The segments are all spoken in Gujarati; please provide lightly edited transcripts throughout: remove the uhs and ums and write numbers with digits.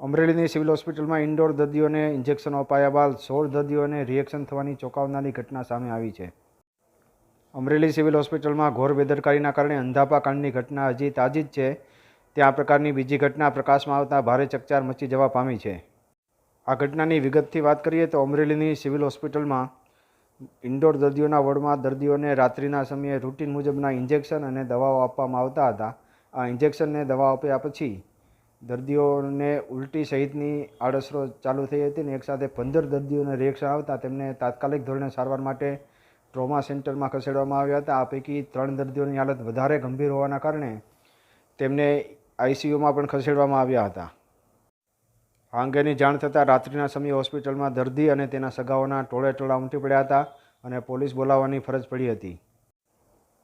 અમરેલીની સિવિલ હોસ્પિટલમાં ઇન્ડોર દર્દીઓને ઇન્જેક્શન અપાયા બાદ 16 દર્દીઓને રિએક્શન થવાની ચોંકાવનારી ઘટના સામે આવી છે. અમરેલી સિવિલ હોસ્પિટલમાં ઘોર બેદરકારીના કારણે અંધાપા કાંડની ઘટના હજી તાજી જ છે. ત્યાં આ પ્રકારની બીજી ઘટના પ્રકાશમાં આવતા ભારે ચકચાર મચી જવા પામી છે. આ ઘટનાની વિગતથી વાત કરીએ તો અમરેલીની સિવિલ હોસ્પિટલમાં ઇન્ડોર દર્દીઓના વોર્ડમાં દર્દીઓને રાત્રિના સમયે રૂટીન મુજબના ઇન્જેક્શન અને દવાઓ આપવામાં આવતા હતા. આ ઇન્જેક્શનને દવા આપ્યા પછી દર્દીઓને ઉલટી સહિતની આડઅસરો ચાલુ થઈ હતી અને એકસાથે 15 દર્દીઓને રિએક્શન આવતા તેમને તાત્કાલિક ધોરણે સારવાર માટે ટ્રોમા સેન્ટરમાં ખસેડવામાં આવ્યા હતા. આ પૈકી 3 દર્દીઓની હાલત વધારે ગંભીર હોવાના કારણે તેમને આઈસીયુમાં પણ ખસેડવામાં આવ્યા હતા. આ અંગેની જાણ થતાં રાત્રિના સમયે હોસ્પિટલમાં દર્દી અને તેના સગાઓના ટોળેટોળા ઉમટી પડ્યા હતા અને પોલીસ બોલાવવાની ફરજ પડી હતી.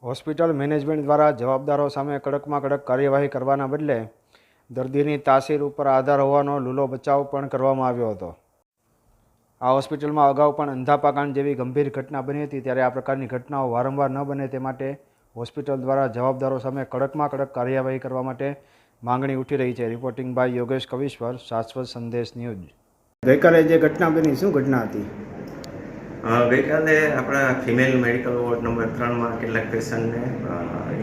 હોસ્પિટલ મેનેજમેન્ટ દ્વારા જવાબદારો સામે કડકમાં કડક કાર્યવાહી કરવાના બદલે દર્દીની તાસીર ઉપર આધાર હોવાનો લૂલો બચાવ પણ કરવામાં આવ્યો હતો. આ હોસ્પિટલમાં અગાઉ પણ અંધાપા કાંડ જેવી ગંભીર ઘટના બની હતી, ત્યારે આ પ્રકારની ઘટનાઓ વારંવાર ન બને તે માટે હોસ્પિટલ દ્વારા જવાબદારો સામે કડકમાં કડક કાર્યવાહી કરવા માટે માંગણી ઉઠી રહી છે. રિપોર્ટિંગ બાય યોગેશ કવિશ્વર, શાશ્વત સંદેશ ન્યૂઝ. ગઈકાલે જે ઘટના બની, શું ઘટના હતી? ગઈકાલે આપણા ફિમેલ મેડિકલ વોર્ડ નંબર 3માં કેટલાક પેશન્ટને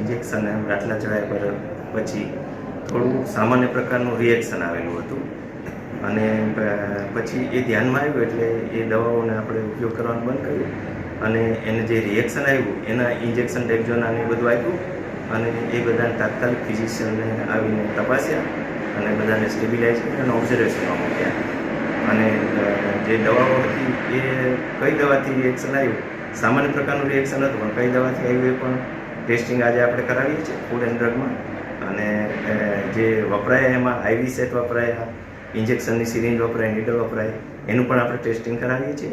ઇન્જેક્શન ગાંઠલા ચડાયા પર પછી થોડું સામાન્ય પ્રકારનું રિએક્શન આવેલું હતું અને પછી એ ધ્યાનમાં આવ્યું એટલે એ દવાઓને આપણે ઉપયોગ કરવાનું બંધ કર્યું અને એને જે રિએક્શન આવ્યું એના ઇન્જેક્શન ડેક્ઝોનાને એ બધું આપ્યું અને એ બધાને તાત્કાલિક ફિઝિશિયનને આવીને તપાસ્યા અને બધાને સ્ટેબિલાઇઝ કરી અને ઓબ્ઝર્વેશનમાં મૂક્યા અને જે દવાઓ હતી એ કઈ દવાથી રિએક્શન આવ્યું, સામાન્ય પ્રકારનું રિએક્શન હતું પણ કઈ દવાથી આવ્યું એ પણ ટેસ્ટિંગ આજે આપણે કરાવીએ છીએ ફૂડ એન્ડ ડ્રગમાં. અને જે વપરાયા એમાં આઈવી સેટ વપરાયા, ઇન્જેક્શનની સિરિંજ વપરાય, નીડલ વપરાય, એનું પણ આપણે ટેસ્ટિંગ કરાવીએ છીએ.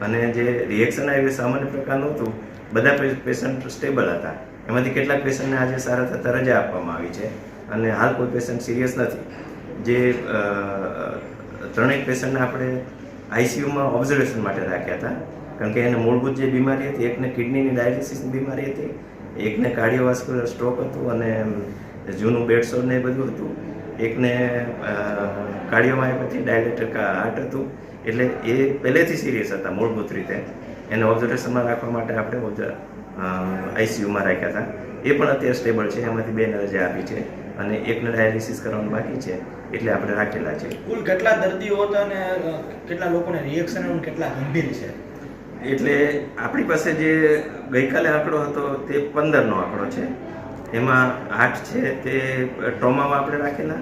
અને જે રિએક્શન આવ્યું સામાન્ય પ્રકારનું હતું, બધા પેશન્ટ સ્ટેબલ હતા. એમાંથી કેટલાક પેશન્ટને આજે સારા થતાં રજા આપવામાં આવી છે અને હાલ કોઈ પેશન્ટ સિરિયસ નથી. જે 3 પેશન્ટને આપણે આઈસીયુમાં ઓબ્ઝર્વેશન માટે રાખ્યા હતા, કારણ કે એને મૂળભૂત જે બીમારી હતી, એકને કિડનીની ડાયાલિસિસની બીમારી હતી, એકને કાર્ડિયોવાસ્ક્યુલર સ્ટ્રોક હતું અને જૂનું બેડસોર ને એ બધું હતું, એકને કાર્ડિયોમાયોપેથી ડાયલેટેડ હાર્ટ હતું. એટલે એ પહેલેથી સિરિયસ હતા મૂળભૂત રીતે. એને ઓબ્ઝર્વેશનમાં રાખવા માટે આપણે આઈસીયુમાં રાખ્યા હતા. એ પણ અત્યારે સ્ટેબલ છે. એમાંથી 2ને રજા આપી છે અને એકને ડાયાલિસિસ કરવાનું બાકી છે, એટલે આપણે રાખેલા છે. કુલ કેટલા દર્દીઓ હતા અને કેટલા લોકોને રિએક્શન અને કેટલા ગંભીર છે? એટલે આપણી પાસે જે ગઈકાલે આંકડો હતો તે 15નો આંકડો છે. એમાં 8 છે તે ટ્રોમામાં આપણે રાખેલા,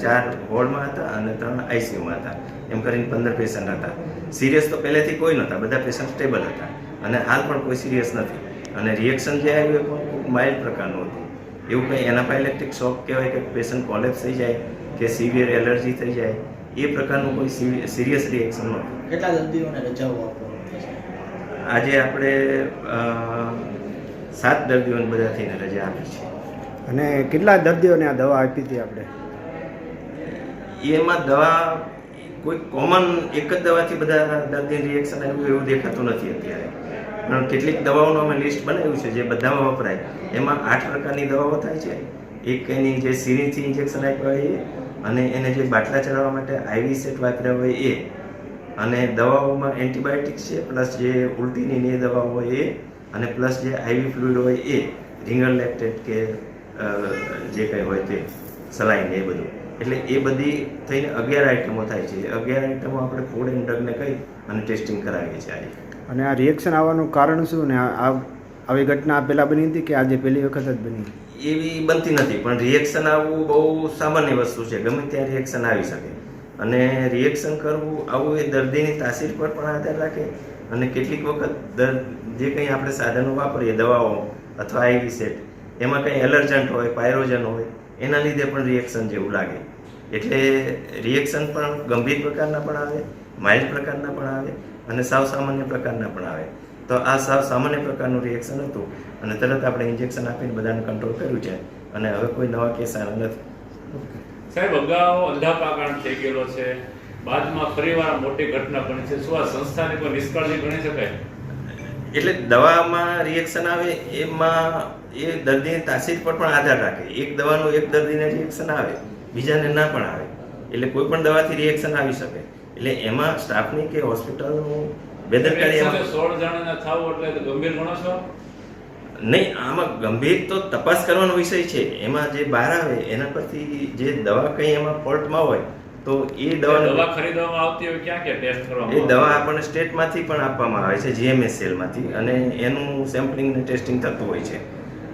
4 વોર્ડમાં હતા અને 3 આઈસીયુમાં હતા. એમ કરીને 15 પેશન્ટ હતા. સિરિયસ તો પહેલેથી કોઈ નહોતા, બધા પેશન્ટ સ્ટેબલ હતા અને હાલ પણ કોઈ સિરિયસ નથી. અને રિએક્શન જે આવ્યું એ પણ ખૂબ માઇલ્ડ પ્રકારનું હતું. એવું કંઈ એનાફાઇલેક્ટિક શોક કહેવાય કે પેશન્ટ કોલેપ્સ થઈ જાય કે સિવિયર એલર્જી થઈ જાય, એ પ્રકારનું કોઈ સિરિયસ રિએક્શન નહોતું. કેટલા દર્દીઓને રજાઓ આપવામાં આવી છે? આજે આપણે 7 દર્દીઓને બધા થઈને રજા આપી છે. અને કેટલા દર્દીઓને આ દવા આપી હતી આપણે? એમાં દવા કોઈ કોમન એક જ દવાથી બધા દર્દીને રિએક્શન આવ્યું એવું દેખાતું નથી અત્યારે. પણ કેટલીક દવાઓનું અમે લિસ્ટ બનાવ્યું છે જે બધામાં વપરાય. એમાં 8 પ્રકારની દવાઓ થાય છે. એક એની જે સિરિંજથી ઇન્જેક્શન આપ્યા હોય એ, અને એને જે બાટલા ચડાવવા માટે આઈવી સેટ વાપર્યા હોય એ, અને દવાઓમાં એન્ટીબાયોટિક્સ છે, પ્લસ જે ઉલટીની એ દવાઓ હોય એ, અને પ્લસ જે આઈવી ફ્લુઇડ હોય એ, રિંગર લેક્ટેટ કે જે કંઈ હોય તે સલાઈન એ બધું. એટલે એ બધી થઈને 11 આઇટમો થાય છે. 11 આઇટમો આપણે ફૂડ એન્ડ ડ્રગને કહી અને ટેસ્ટિંગ કરાવીએ છીએ આજે. અને આ રિએક્શન આવવાનું કારણ શું? ને આવી ઘટના પહેલાં બની હતી કે આજે પહેલી વખત જ બની? એવી બનતી નથી, પણ રિએક્શન આવવું બહુ સામાન્ય વસ્તુ છે. ગમે ત્યાં રિએક્શન આવી શકે અને રિએક્શન કરવું આવું એ દર્દીની તાસીર પર પણ આધાર રાખે. અને કેટલીક વખત જે કંઈ આપણે સાધનો વાપરીએ, દવાઓ અથવા આઈવી સેટ, એમાં કંઈ એલર્જન્ટ હોય, પાયરોજન હોય, એના લીધે પણ રિએક્શન જેવું લાગે. એટલે રિએક્શન પણ ગંભીર પ્રકારના પણ આવે, માઇલ્ડ પ્રકારના પણ આવે અને સાવ સામાન્ય પ્રકારના પણ આવે. તો આ સાવ સામાન્ય પ્રકારનું રિએક્શન હતું અને તરત આપણે ઇન્જેક્શન આપીને બધાને કંટ્રોલ કર્યું છે અને હવે કોઈ નવા કેસ આવ્યા નથી. સાહેબ, અગાઉ અંધાપા કાંડ થઈ ગયેલો છે, બાદમાં ફરીવાર મોટી ઘટના બની છે. શું આ સંસ્થાની કોઈ નિષ્કાળજી ગણી શકાય? એટલે દવામાં રિએક્શન આવે એમાં એ દર્દીની તાસીર પર પણ આધાર રાખે. એક દવાનું એક દર્દીને રિએક્શન આવે, બીજાને ના પણ આવે. એટલે કોઈ પણ દવાથી રિએક્શન આવી શકે. એટલે એમાં સ્ટાફની કે હોસ્પિટલનું બેદરકારી એમાં 16 જણાને થાવું એટલે તો ગંભીર ગણો છો? નહીં, આમાં ગંભીર તો તપાસ કરવાનો વિષય છે. એમાં જે બહાર આવે એના પરથી જે દવા કંઈ એમાં ફોલ્ટમાં હોય તો એ દવા ખરીદવામાં આવતી હોય ક્યાં ક્યાં ટેસ્ટ કરવામાં એ દવા આપણને સ્ટેટમાંથી પણ આપવામાં આવે છે, GMS સેલમાંથી, અને એનું સેમ્પલિંગ ને ટેસ્ટિંગ થતું હોય છે.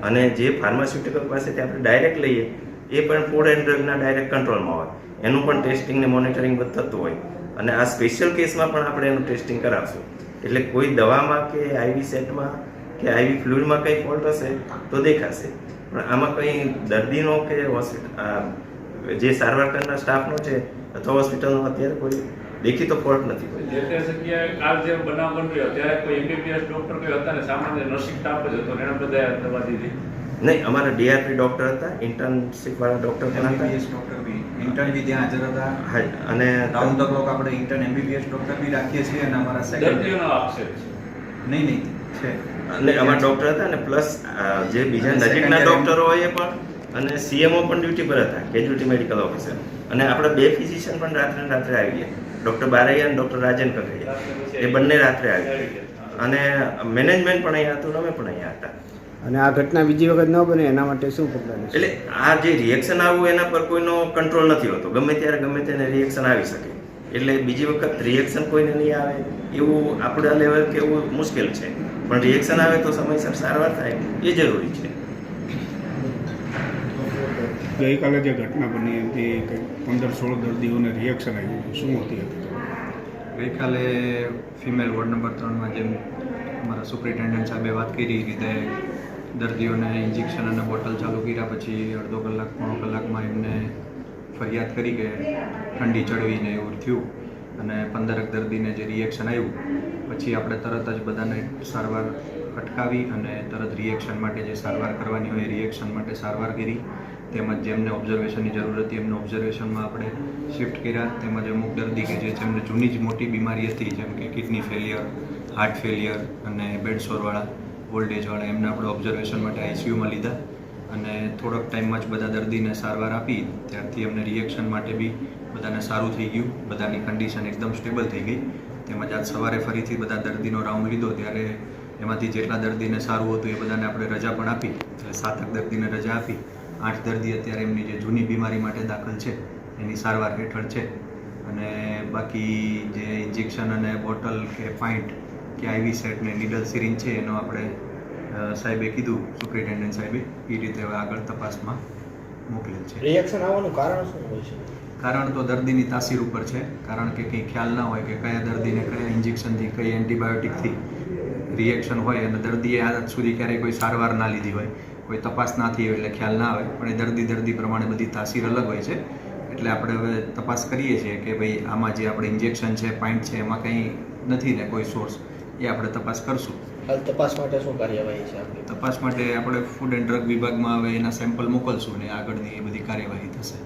અને જે ફાર્માસ્યુટિકલ પાસેથી આપણે ડાયરેક્ટ લઈએ એ પણ ફૂડ એન્ડ ડ્રગના ડાયરેક્ટ કંટ્રોલમાં હોય, એનું પણ ટેસ્ટિંગ ને મોનિટરિંગ બધું થતું હોય. અને આ સ્પેશિયલ કેસમાં પણ આપણે એનું ટેસ્ટિંગ કરાવશું. એટલે કોઈ દવામાં કે આઈવી સેટમાં કે આઈવી ફ્લુઇડમાં કંઈ ફોલ્ટ હશે તો દેખાશે, પણ આમાં કંઈ દર્દીનો કે જે સારવાર કરનાર સ્ટાફનો છે અથવા હોસ્પિટલનો અત્યારે કોઈ દેખીતો ફોલ્ટ નથી. કોઈ જે તે જગ્યાએ કાલ જે બનાવ બન્યો ત્યારે કોઈ MBBS ડોક્ટર કોઈ હતા ને, સામાન્ય નર્સિંગ સ્ટાફ જ હતો ને એને બધા દવા દીધી? નહીં, અમારા DRP ડોક્ટર હતા, ઇન્ટર્નશીપ વાળા ડોક્ટર પણ હતા, MBBS ડોક્ટર બી ઇન્ટર્ન બી ત્યાં હાજર હતા. હા, અને રાઉન્ડ ધ ક્લોક આપણે ઇન્ટર્ન MBBS ડોક્ટર બી રાખીએ છીએ અને અમારા દર્દીઓનો આક્ષેપ છે. નહીં છે અને અમારા ડોક્ટર હતા અને પ્લસ જે બીજા નજીકના ડોક્ટરો હોય એ પણ, અને CMO પણ ડ્યુટી પર હતા, કેજ્યુઅલ્ટી મેડિકલ ઓફિસર. અને આપણા 2 ફિઝિશિયન પણ રાત્રે આવી ગયા, ડૉક્ટર બારૈયા અને ડૉક્ટર રાજન કકડિયા, એ બંને રાત્રે આવી ગયા. અને મેનેજમેન્ટ પણ અહીંયા હતું, અમે પણ અહીંયા હતા. અને આ ઘટના બીજી વખત ન બને એના માટે શું પગલાં લેશો? એટલે આ જે રિએક્શન આવવું એના પર કોઈનો કંટ્રોલ નથી હોતો, ગમે ત્યારે ગમે તેને રિએક્શન આવી શકે. એટલે બીજી વખત રિએક્શન કોઈને નહીં આવે એવું આપણા લેવલ કે એવું મુશ્કેલ છે, પણ રિએક્શન આવે તો સમયસર સારવાર થાય એ જરૂરી છે. ગઈકાલે જે ઘટના બની હતી કે 15-16 દર્દીઓને રિએક્શન આવ્યું, શું હતી? ગઈકાલે ફિમેલ વોર્ડ નંબર 3માં જેમ અમારા સુપ્રિન્ટેન્ડન્ટ સાહેબે વાત કરી એ રીતે દર્દીઓને ઇન્જેક્શન અને બોટલ ચાલુ કર્યા પછી અડધો કલાક પોણો કલાકમાં એમને ફરિયાદ કરી કે ઠંડી ચડવીને એવું થયું, અને 15 દર્દીને જે રિએક્શન આવ્યું પછી આપણે તરત જ બધાને સારવાર અટકાવી અને તરત રિએક્શન માટે જે સારવાર કરવાની હોય રિએક્શન માટે સારવાર કરી. તેમજ જેમને ઓબ્ઝર્વેશનની જરૂર હતી એમને ઓબ્ઝર્વેશનમાં આપણે શિફ્ટ કર્યા. તેમજ અમુક દર્દી કે જેમને જૂની જ મોટી બીમારી હતી જેમ કે કિડની ફેલિયર, હાર્ટ ફેલિયર અને બેડસોરવાળા, ઓલ્ડ એજવાળા, એમને આપણે ઓબ્ઝર્વેશન માટે ICUમાં લીધા. અને થોડોક ટાઈમમાં જ બધા દર્દીને સારવાર આપી. ત્યારથી અમને રિએક્શન માટે બી બધાને સારું થઈ ગયું, બધાની કન્ડિશન એકદમ સ્ટેબલ થઈ ગઈ. તેમજ આજ સવારે ફરીથી બધા દર્દીનો રાઉન્ડ લીધો ત્યારે એમાંથી જેટલા દર્દીને સારું હતું એ બધાને આપણે રજા પણ આપી, એટલે 7 દર્દીને રજા આપી. 8 દર્દી અત્યારે એમની જે જૂની બીમારી માટે દાખલ છે એની સારવાર હેઠળ છે. અને બાકી જે ઇન્જેક્શન અને બોટલ કે પાઇન્ટ કે આઈવી સેટ ને નીડલ સિરિંજ છે એનો આપણે સાહેબે કીધું, સુપ્રિન્ટેન્ડન્ટ સાહેબે, એ રીતે હવે આગળ તપાસમાં મોકલેલ છે. રિએક્શન આવવાનું કારણ શું હોય છે? કારણ તો દર્દીની તાસીર ઉપર છે, કારણ કે કંઈ ખ્યાલ ના હોય કે કયા દર્દીને કયા ઇન્જેક્શનથી કઈ એન્ટીબાયોટિકથી રિએક્શન હોય અને દર્દીએ આજ સુધી ક્યારેય કોઈ સારવાર ના લીધી હોય, કોઈ તપાસ ના થઈ હોય એટલે ખ્યાલ ના આવે. પણ એ દર્દી પ્રમાણે બધી તાસીર અલગ હોય છે. એટલે આપણે હવે તપાસ કરીએ છીએ કે ભાઈ આમાં જે આપણે ઇન્જેક્શન છે, પાઇન્ટ છે, એમાં કંઈ નથી ને કોઈ સોર્સ, એ આપણે તપાસ કરશું. હાલ તપાસ માટે શું કાર્યવાહી છે આપણી? તપાસ માટે આપણે ફૂડ એન્ડ ડ્રગ વિભાગમાં હવે એના સેમ્પલ મોકલશું ને આગળની એ બધી કાર્યવાહી થશે.